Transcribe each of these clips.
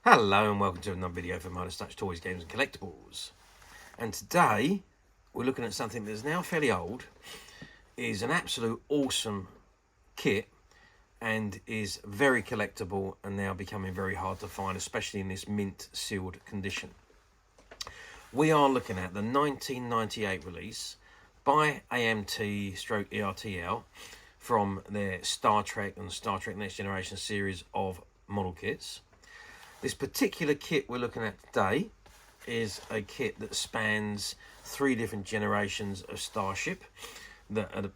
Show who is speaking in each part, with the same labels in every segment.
Speaker 1: Hello and welcome to another video for Midas Touch Toys, Games and Collectibles. And today we're looking at something that's now fairly old, is an absolute awesome kit and is very collectible and now becoming very hard to find, especially in this mint sealed condition. We are looking at the 1998 release by AMT/ERTL from their Star Trek and Star Trek Next Generation series of model kits. This particular kit we're looking at today is a kit that spans 3 different generations of Starship of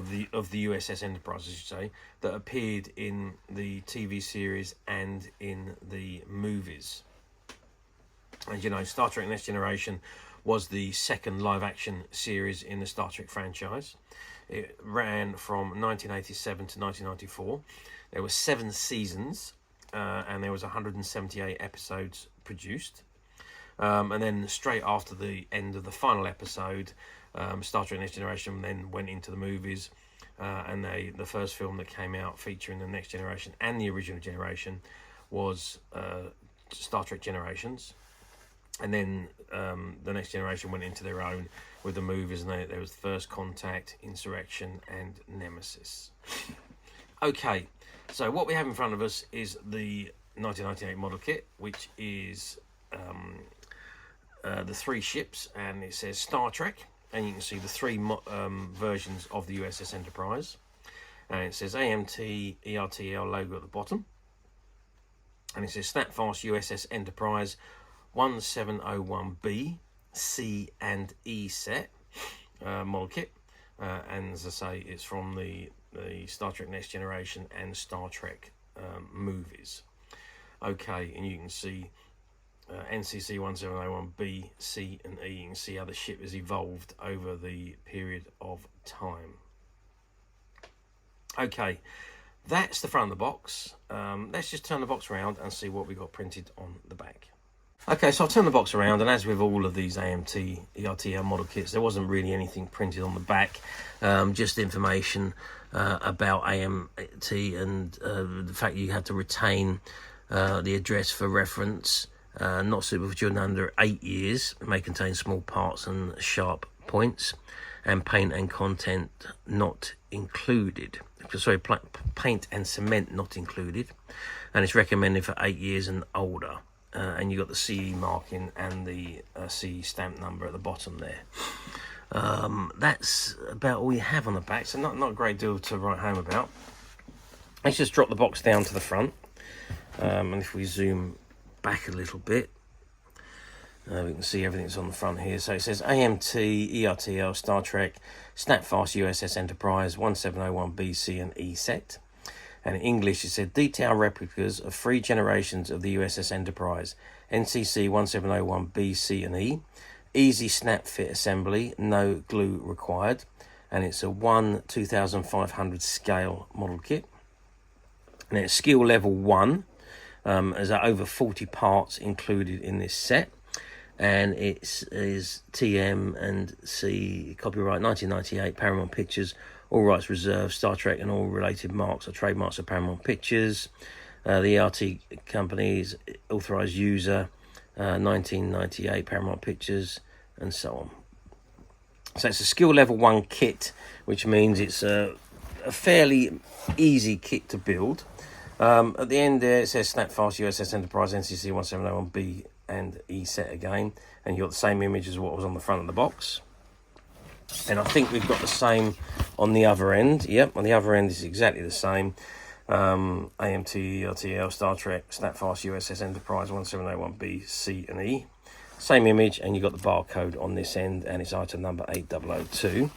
Speaker 1: the USS Enterprise, I should say, that appeared in the TV series and in the movies. As you know, Star Trek Next Generation was the second live-action series in the Star Trek franchise. It ran from 1987 to 1994. There were 7 seasons. And there was 178 episodes produced, and then straight after the end of the final episode, Star Trek Next Generation then went into the movies, and the first film that came out featuring the Next Generation and the original generation was Star Trek Generations, and then the Next Generation went into their own with the movies, and there was First Contact, Insurrection, and Nemesis. Okay. So what we have in front of us is the 1998 model kit, which is the 3 ships, and it says Star Trek, and you can see the 3 versions of the USS Enterprise, and it says AMT ERTL logo at the bottom, and it says SnapFast USS Enterprise 1701B, C and E set model kit, and as I say, it's from the Star Trek Next Generation and Star Trek movies. Okay, and you can see NCC-1701B, C and E. You can see how the ship has evolved over the period of time. Okay, that's the front of the box. Let's just turn the box around and see what we got printed on the back. Okay, so I'll turn the box around, and as with all of these AMT ERTL model kits, there wasn't really anything printed on the back, just information about AMT and the fact you had to retain the address for reference, not suitable for children under 8 years, it may contain small parts and sharp points, and paint and content not included. Sorry, paint and cement not included, and it's recommended for 8 years and older. And you got the CE marking and the CE stamp number at the bottom there. That's about all you have on the back, so not a great deal to write home about. Let's just drop the box down to the front, and if we zoom back a little bit, we can see everything that's on the front here. So it says AMT ERTL Star Trek SnapFast USS Enterprise 1701B, C and E set. And in English, it said, detailed replicas of 3 generations of the USS Enterprise, NCC-1701B, C and E. Easy snap fit assembly, no glue required. And it's a 1/2500 scale model kit. And it's skill level 1. There's over 40 parts included in this set. And it is TM and C, copyright 1998, Paramount Pictures. All rights reserved, Star Trek and all related marks are trademarks of Paramount Pictures. The ERT company's authorised user, 1998, Paramount Pictures, and so on. So it's a skill level 1 kit, which means it's a fairly easy kit to build. At the end there, it says SnapFast USS Enterprise, NCC-1701B and E set again, and you've got the same image as what was on the front of the box. And I think we've got the same on the other end. Yep, on the other end is exactly the same. AMT, ERTL, Star Trek, SnapFast USS Enterprise 1701B, C and E. Same image, and you've got the barcode on this end, and it's item number 8002.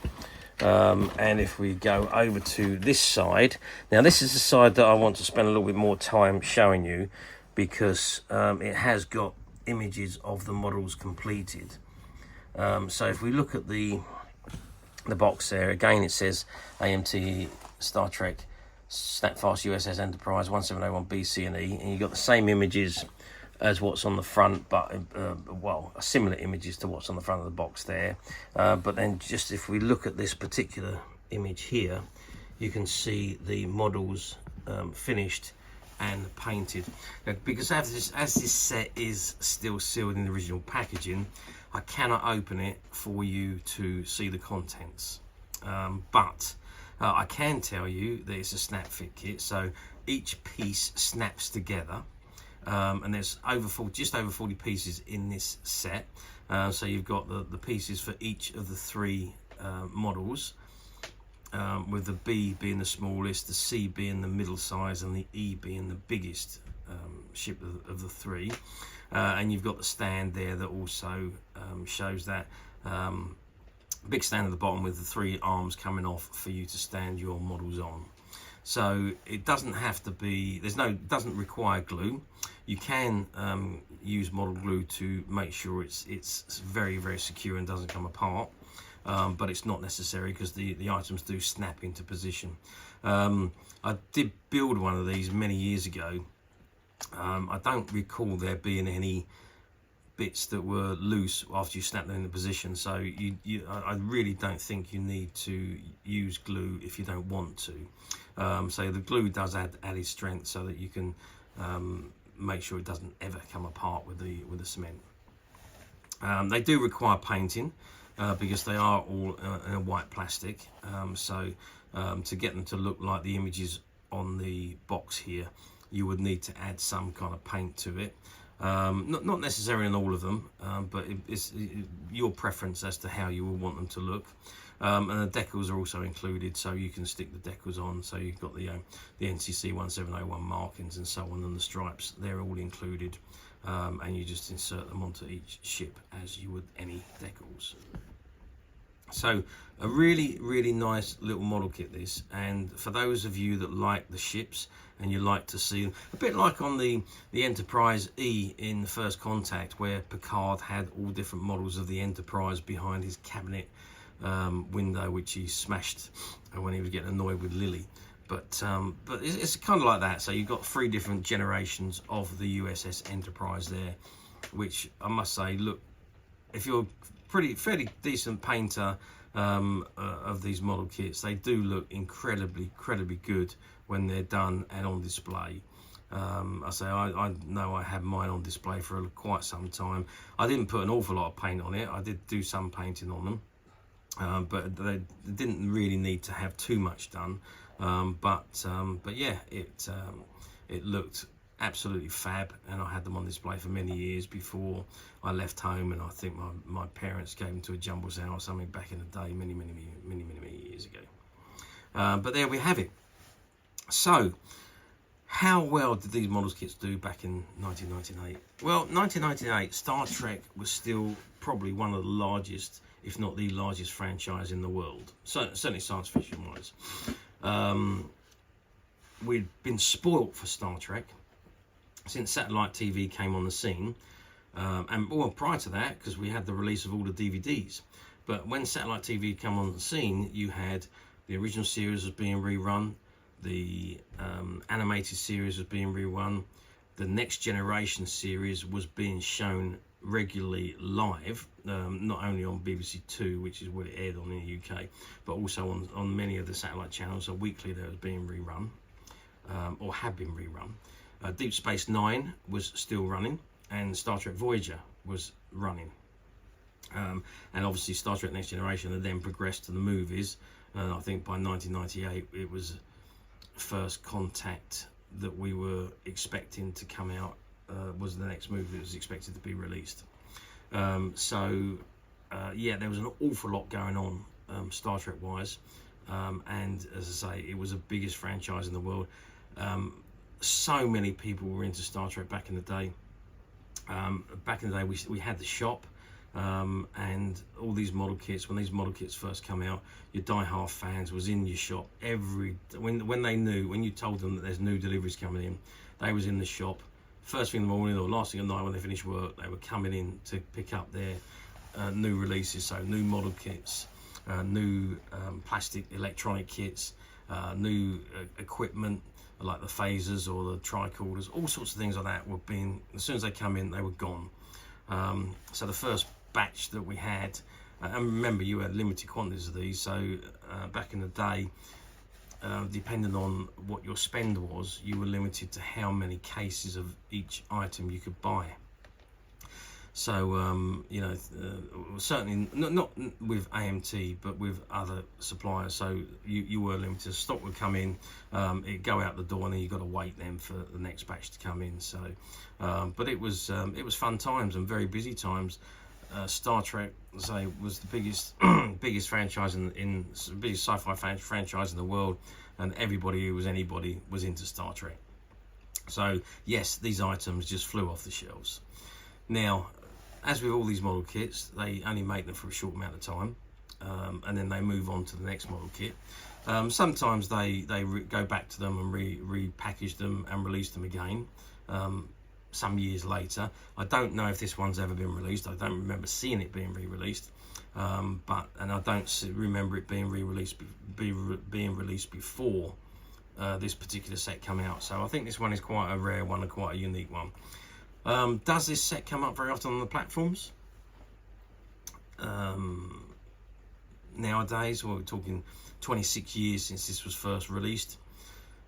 Speaker 1: And if we go over to this side, now this is the side that I want to spend a little bit more time showing you, because it has got images of the models completed. So if we look at the box there, again it says AMT Star Trek SnapFast USS Enterprise 1701B, C and E, and you've got the same images as what's on the front, but well, similar images to what's on the front of the box there. But then just if we look at this particular image here, you can see the models finished and painted. Because as this set is still sealed in the original packaging, I cannot open it for you to see the contents. But I can tell you that it's a snap fit kit, so each piece snaps together, and there's just over 40 pieces in this set. So you've got the pieces for each of the three models, with the B being the smallest, the C being the middle size, and the E being the biggest ship of the three. And you've got the stand there that also shows that big stand at the bottom with the three arms coming off for you to stand your models on. So it doesn't have to be, doesn't require glue. You can use model glue to make sure it's very, very secure and doesn't come apart. But it's not necessary because the items do snap into position. I did build one of these many years ago. I don't recall there being any bits that were loose after you snap them into position, so I really don't think you need to use glue if you don't want to. So the glue does add added strength so that you can make sure it doesn't ever come apart with the cement. They do require painting because they are all in a white plastic, so to get them to look like the images on the box here, you would need to add some kind of paint to it. Not necessarily in all of them, but it's your preference as to how you will want them to look. And the decals are also included, so you can stick the decals on. So you've got the NCC-1701 markings and so on, and the stripes, they're all included, and you just insert them onto each ship as you would any decals. So a really, really nice little model kit this, and for those of you that like the ships and you like to see them, a bit like on the Enterprise E in First Contact, where Picard had all different models of the Enterprise behind his cabinet window, which he smashed when he was getting annoyed with Lily. But it's kind of like that. So you've got three different generations of the USS Enterprise there, which I must say, look, if you're fairly decent painter of these model kits, they do look incredibly good when they're done and on display. I know I had mine on display for quite some time. I didn't put an awful lot of paint on it. I did do some painting on them, but they didn't really need to have too much done. But yeah, it looked absolutely fab, and I had them on display for many years before I left home, and I think my parents gave them to a jumble sale or something back in the day, many years ago. But there we have it. So how well did these models kits do back in 1998? Well, 1998, Star Trek was still probably one of the largest, if not the largest franchise in the world, so certainly science fiction wise. We'd been spoilt for Star Trek since satellite TV came on the scene, and well, prior to that, because we had the release of all the DVDs. But when satellite TV came on the scene, you had the original series was being rerun, the animated series was being rerun, the Next Generation series was being shown regularly live, not only on BBC Two, which is what it aired on in the UK, but also on many of the satellite channels. So weekly there was being rerun, or had been rerun. Deep Space Nine was still running, and Star Trek Voyager was running. And obviously Star Trek Next Generation had then progressed to the movies. I think by 1998 it was First Contact that we were expecting to come out, was the next movie that was expected to be released. Yeah, there was an awful lot going on Star Trek wise, and as I say, it was the biggest franchise in the world. So many people were into Star Trek back in the day. Back in the day, we had the shop, and all these model kits. When these model kits first come out, your die-hard fans was in your shop when they knew, when you told them that there's new deliveries coming in, they was in the shop first thing in the morning or last thing at night when they finished work. They were coming in to pick up their new releases, so new model kits, new plastic electronic kits, new equipment like the phasers or the tricorders, all sorts of things like that were being, as soon as they come in, they were gone. So the first batch that we had, and remember, you had limited quantities of these, so back in the day, depending on what your spend was, you were limited to how many cases of each item you could buy. So you know, certainly not with AMT, but with other suppliers. So you were limited. Stock would come in, it'd go out the door, and then you got to wait then for the next batch to come in. So, but it was fun times and very busy times. Star Trek, say, was the biggest biggest franchise in biggest sci-fi franchise in the world, and everybody who was anybody was into Star Trek. So yes, these items just flew off the shelves. Now, as with all these model kits, they only make them for a short amount of time, and then they move on to the next model kit. Sometimes they go back to them and repackage them and release them again some years later. I don't know if this one's ever been released. I don't remember seeing it being re-released, and I don't remember it being being released before this particular set come out. So I think this one is quite a rare one and quite a unique one. Does this set come up very often on the platforms? Nowadays, well, we're talking 26 years since this was first released.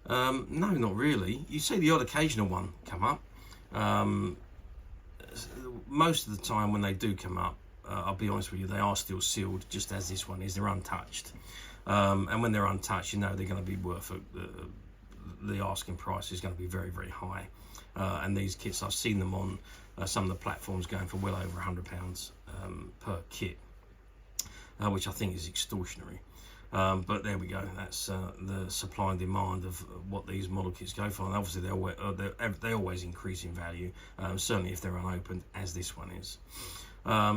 Speaker 1: No, not really. You see the odd occasional one come up. Most of the time when they do come up, I'll be honest with you, they are still sealed, just as this one is. They're untouched. And when they're untouched, you know they're going to be worth the asking price is going to be very, very high. And these kits, I've seen them on some of the platforms going for well over £100 per kit, which I think is extortionary. But there we go. That's the supply and demand of what these model kits go for. And obviously they always increase in value, certainly if they're unopened, as this one is.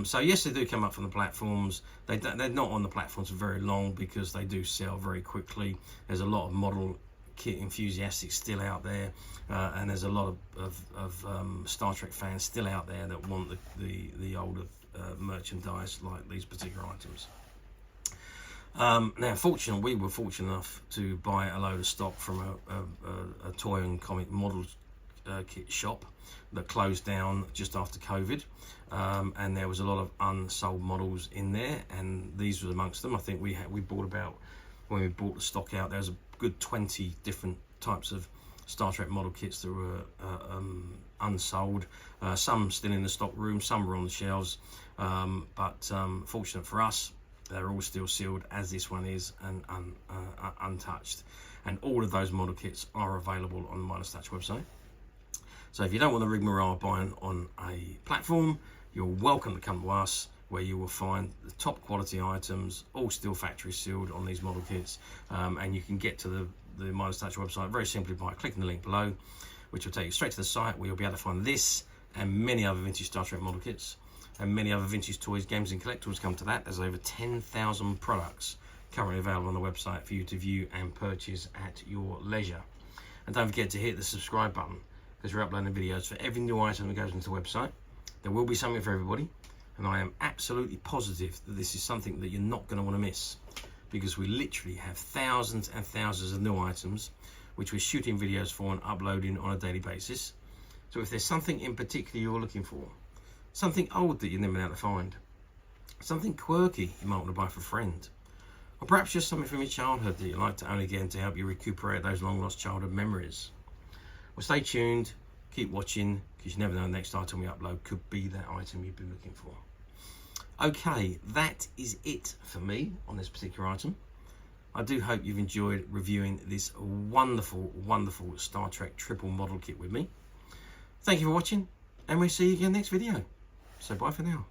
Speaker 1: So yes, they do come up from the platforms. They're not on the platforms for very long because they do sell very quickly. There's a lot of model kit enthusiasts still out there, and there's a lot of Star Trek fans still out there that want the older merchandise like these particular items. Now, we were fortunate enough to buy a load of stock from a toy and comic model kit shop that closed down just after COVID, and there was a lot of unsold models in there, and these were amongst them. I think we bought about, when we bought the stock out, there was a good 20 different types of Star Trek model kits that were unsold. Some still in the stock room, some were on the shelves, but fortunate for us, they're all still sealed as this one is, and untouched. And all of those model kits are available on the Midas Touch website. So if you don't want the rigmarole buying on a platform, you're welcome to come to us, where you will find the top quality items, all still factory sealed on these model kits, and you can get to the Midas Touch website very simply by clicking the link below, which will take you straight to the site where you'll be able to find this and many other vintage Star Trek model kits, and many other vintage toys, games and collectibles. Come to that. There's over 10,000 products currently available on the website for you to view and purchase at your leisure. And don't forget to hit the subscribe button, because we're uploading videos for every new item that goes into the website. There will be something for everybody, and I am absolutely positive that this is something that you're not going to want to miss, because we literally have thousands and thousands of new items which we're shooting videos for and uploading on a daily basis. So if there's something in particular you're looking for, something old that you've never been able to find, something quirky you might want to buy for a friend, or perhaps just something from your childhood that you'd like to own again to help you recuperate those long lost childhood memories, well, stay tuned, keep watching, because you never know, the next item we upload could be that item you've been looking for. Okay, that is it for me on this particular item. I do hope you've enjoyed reviewing this wonderful, wonderful Star Trek triple model kit with me. Thank you for watching, and we'll see you again next video. So bye for now.